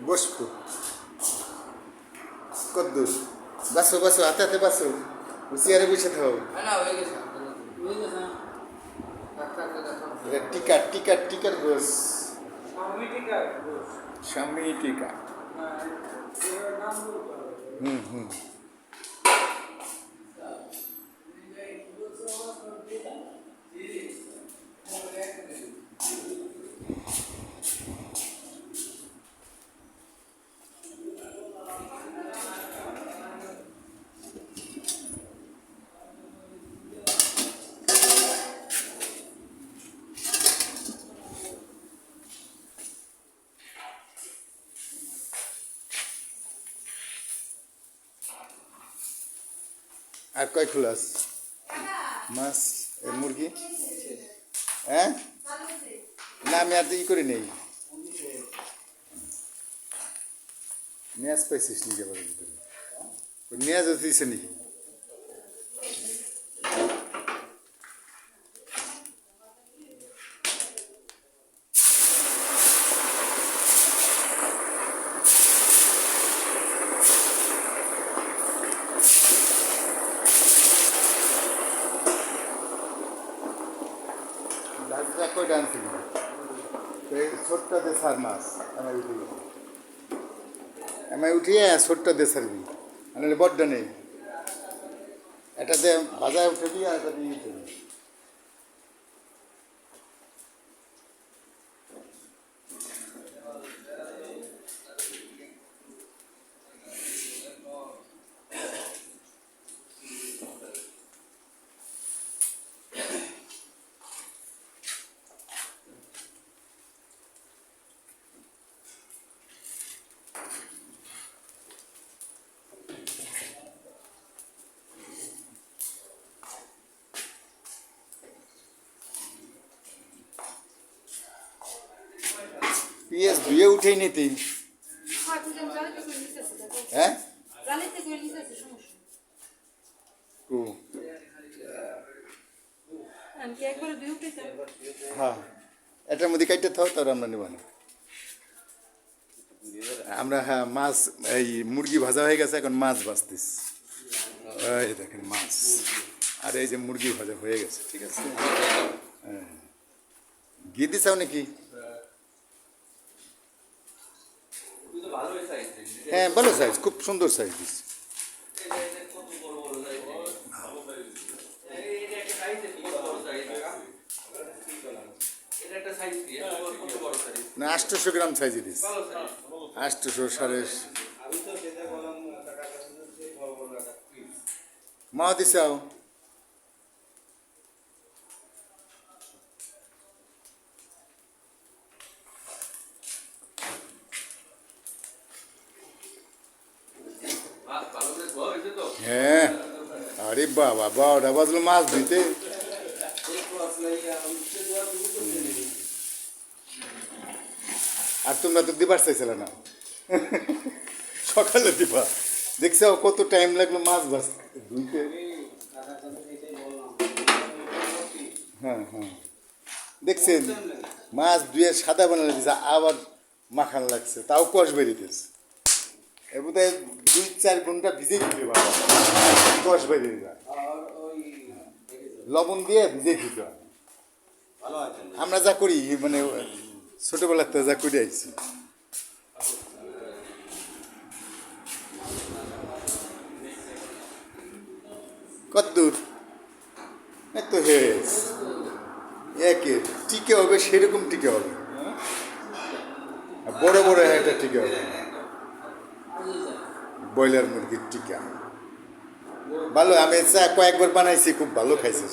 বসবো কদ্দুর বাসো বাসো হাতে হাতে বাসো চেয়ারে বসে থাকো টিকা টিকা টিকার গোস স্বামী টিকা হুম হুম আর কয় খোলাস মাছ মুরগি হ্যাঁ না আমি আর ই করে নেই মেয়াজ পাইছিস নাকি আবার ভিতরে মেয়াজ দিয়েছে নাকি কয়টা আনছিলি ছোট্ট দেশার মাছ আমায় উঠিয়ে ছোট্ট দেশারবি মানে বড্ড নেই এটাতে ভাজায় উঠে দিই আর এটা দিয়ে উঠে দিই পিএস ধুয়ে উঠেই নিতে হ্যাঁ হ্যাঁ এটার মধ্যে কাইটে থাও তার আমরা নেব না আমরা হ্যাঁ মাছ এই মুরগি ভাজা হয়ে গেছে এখন মাছ ভাজতেছি এই দেখেন মাছ আর এই যে মুরগি ভাজা হয়ে গেছে ঠিক আছে হ্যাঁ ঘি দিছাও নাকি হ্যাঁ ভালো সাইজ খুব সুন্দর সাইজ দিচ্ছে না 800 গ্রাম সাইজে দিস 800 সাড়ে মা দিছাও হ্যাঁ আরে বাবা 12টা বাজলো মাছ দিতে আর তোমরা তো দিবার চাইছিলে না সকালে দিবা দেখছো কত টাইম লাগলো মাছ ভাজতে ধুইতে হ্যাঁ হ্যাঁ দেখছেন মাছ ধুয়ে সাদা বানালে দিছে আবার মাখান লাগছে তাও কষ বেরিতেছে এর মধ্যে 2-4 ঘন্টা ভিজে দিতে বাবা কষ বেরিয়ে যায় লবণ দিয়ে ভিজে দিতে আমরা যা করি মানে ছোটবেলাতে যা করে আইছি কদ্দূর তো হেস একে টিকে হবে সেরকম টিকে হবে বড় বড় একটা টিকে হবে ব্রয়লার মুরগির টিকা ভালো আমি কয়েকবার বানাইছি খুব ভালো খাইছে